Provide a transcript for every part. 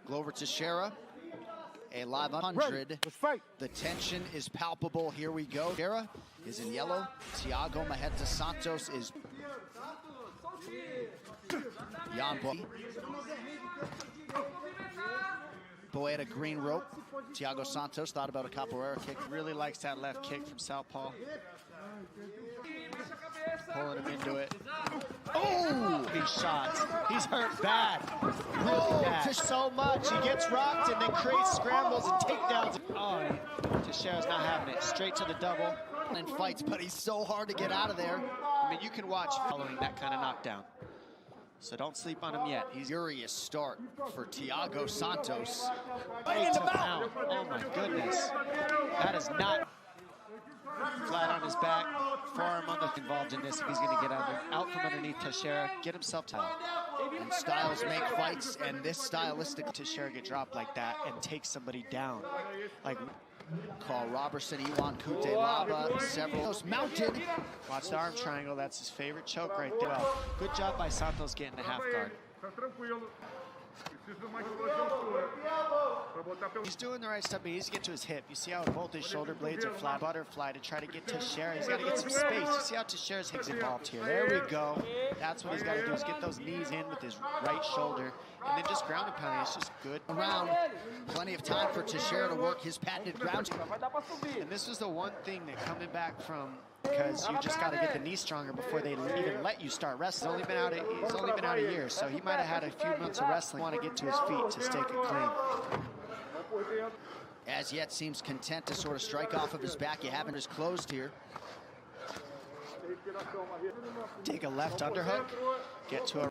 Glover Teixeira, a live 100. Let's fight. The tension is palpable. Here we go. Teixeira is in yellow. Thiago Maheta Santos is Jan Boeta green rope. Thiago Santos thought about a capoeira kick. Really likes that left kick from southpaw. Pulling him into it. Oh, he's shot. He's hurt bad. Really bad. So much. He gets rocked and then creates scrambles and takedowns. Oh, Teixeira's not having it. Straight to the double. And fights, but he's so hard to get out of there. I mean, you can watch following that kind of knockdown. So don't sleep on him yet. He's furious start for Thiago Santos. Right in the mouth. Oh my goodness. That is not flat on his back. Forearm on the involved in this if he's going to get out from underneath Teixeira, get himself down. And styles make fights, and this stylistic Teixeira get dropped like that and take somebody down. Like Carl Robertson, Iwan Kutelaba, several mounted. Watch the arm triangle. That's his favorite choke right there. Well, good job by Santos getting the half guard. He's doing the right stuff, but he needs to get to his hip. You see how both his shoulder blades are flat butterfly to try to get Teixeira. He's got to get some space. You see how Teixeira's hips involved here. There we go. That's what he's got to do, is get those knees in with his right shoulder. And then just ground and pounding. It's just good. Around. Plenty of time for Teixeira to work his patented ground. And this was the one thing that coming back from, because you just got to get the knee stronger before they even let you start wrestling. He's only been out a year, so he might have had a few months of wrestling. Want to get to his feet to stake it clean. As yet seems content to sort of strike off of his back. You haven't just closed here. Take a left underhook, get to a...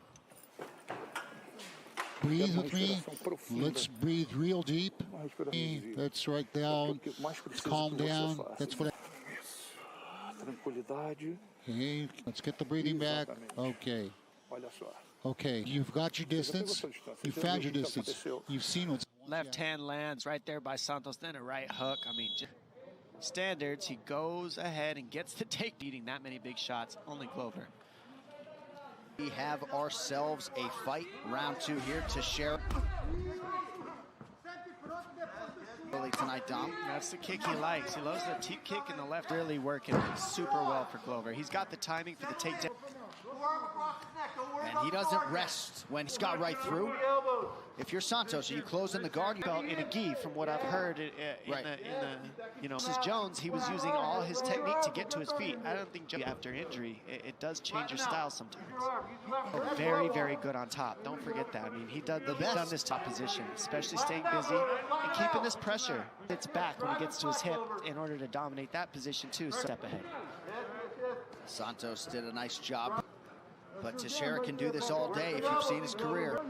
Breathe with me. Let's breathe real deep. That's right down. Calm down. That's what. Okay, let's get the breathing back. Okay. Okay, you've got your distance. You found your distance. You've seen what's. Left hand lands right there by Santos, then a right hook. I mean, standards, he goes ahead and gets the take, eating that many big shots. Only Glover. We have ourselves a fight. Round 2 here. Teixeira. Early tonight, Dom. That's the kick he likes. He loves the teep kick and the left. Really working super well for Glover. He's got the timing for the takedown. And he doesn't rest when he's got right through. If you're Santos, are you closing the guard? You felt in a gi, from what I've heard this is Jones. He was using all his technique to get to his feet. I don't think after injury, it does change your style sometimes. Oh, very, very good on top. Don't forget that. I mean, he's done this top position, especially staying busy and keeping this pressure. It's back when he gets to his hip in order to dominate that position too. Step ahead. Santos did a nice job. But Teixeira can do this all day if you've seen his career.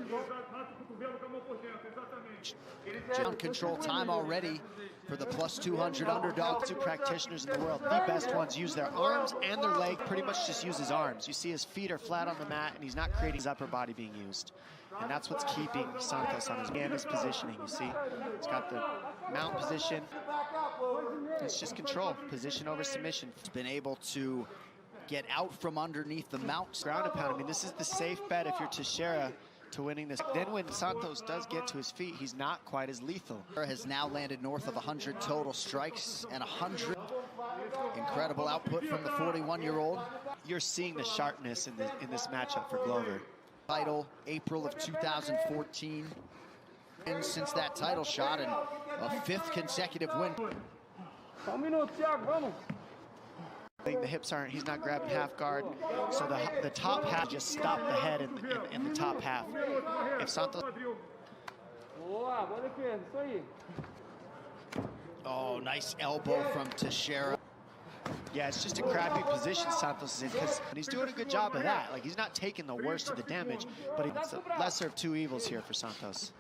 Ground control time already for the plus 200 underdog. 2 practitioners in the world, the best ones, use their arms and their leg. Pretty much just use his arms. You see his feet are flat on the mat and he's not creating his upper body being used. And that's what's keeping Santos on his positioning. You see, he's got the mount position. It's just control, position over submission. He's been able to get out from underneath the mount. Ground and pound. I mean, this is the safe bet if you're Teixeira to winning this. Then when Santos does get to his feet, he's not quite as lethal. Has now landed north of 100 total strikes and 100. Incredible output from the 41-year-old. You're seeing the sharpness in this matchup for Glover. Title April of 2014. And since that title shot, and a 5th consecutive win. The hips aren't, he's not grabbing half guard, so the top half just stop the head in the top half. If Santos... Oh, nice elbow from Teixeira. Yeah, it's just a crappy position Santos is in, because he's doing a good job of that. Like, he's not taking the worst of the damage, but it's the lesser of 2 evils here for Santos.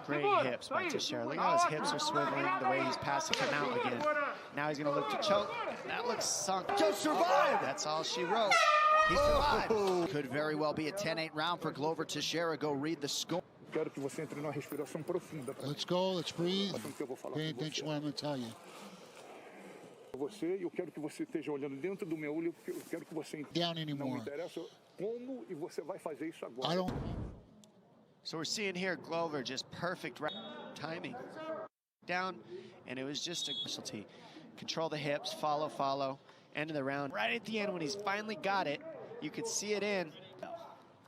Great hips by Teixeira. Look how his hips are swiveling, the way he's passing him out again. Now he's going to look to choke. That looks sunk. To survive! That's all she wrote. He survived. Could very well be a 10-8 round for Glover Teixeira. Go read the score. Let's go. Let's breathe. Pay attention to what I'm going to tell you. Down anymore. I don't. So we're seeing here Glover just perfect timing. Down, and it was just a specialty. Control the hips, follow, end of the round. Right at the end when he's finally got it, you could see it in.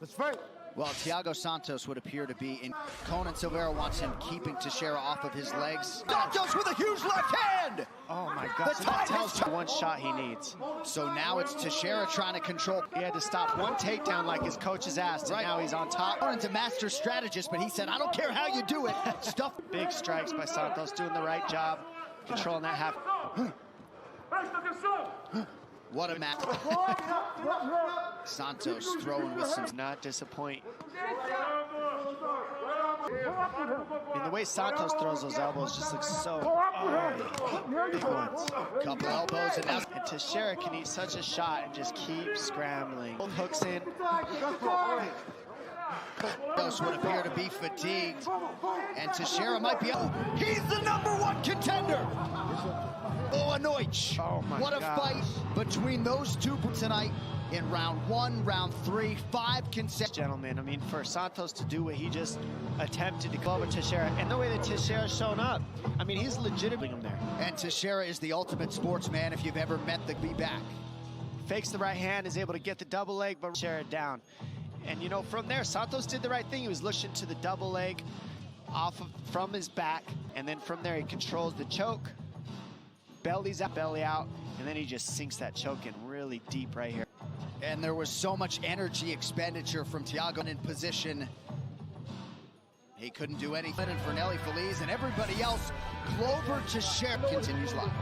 Let's fight. Well, Thiago Santos would appear to be in. Conan Silveira wants him keeping Teixeira off of his legs. Santos with a huge left hand! Oh my God, so that tells you one shot he needs. So now it's Teixeira trying to control. He had to stop one takedown like his coach has asked, and now he's on top. Conan's a master strategist, but he said, I don't care how you do it. Stuff. Big strikes by Santos, doing the right job, controlling that half. What a match. Santos throwing with some. Not disappoint. I mean, the way Santos throws those elbows just looks so big ones. Couple elbows and now. And Teixeira can eat such a shot and just keep scrambling. Both hooks in. Santos would appear to be fatigued, and Teixeira might be. He's the #1 contender. Illinois. Oh my What a gosh. fight between those two tonight in round 1, round 3, 5 consecutive. Gentlemen, I mean, for Santos to do what he just attempted to go over Teixeira, and the way that Teixeira's shown up, I mean, he's legitimately him there. And Teixeira is the ultimate sportsman if you've ever met the be back. Fakes the right hand, is able to get the double leg, but Teixeira down. And, you know, from there, Santos did the right thing. He was looking to the double leg from his back, and then from there, he controls the choke. Belly's out, belly out, and then he just sinks that choke in really deep right here. And there was so much energy expenditure from Thiago in position. He couldn't do anything. And for Nelly Feliz and everybody else, Glover Teixeira continues live.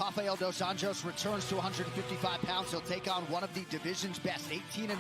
Rafael dos Anjos returns to 155 pounds. He'll take on one of the division's best, 18 and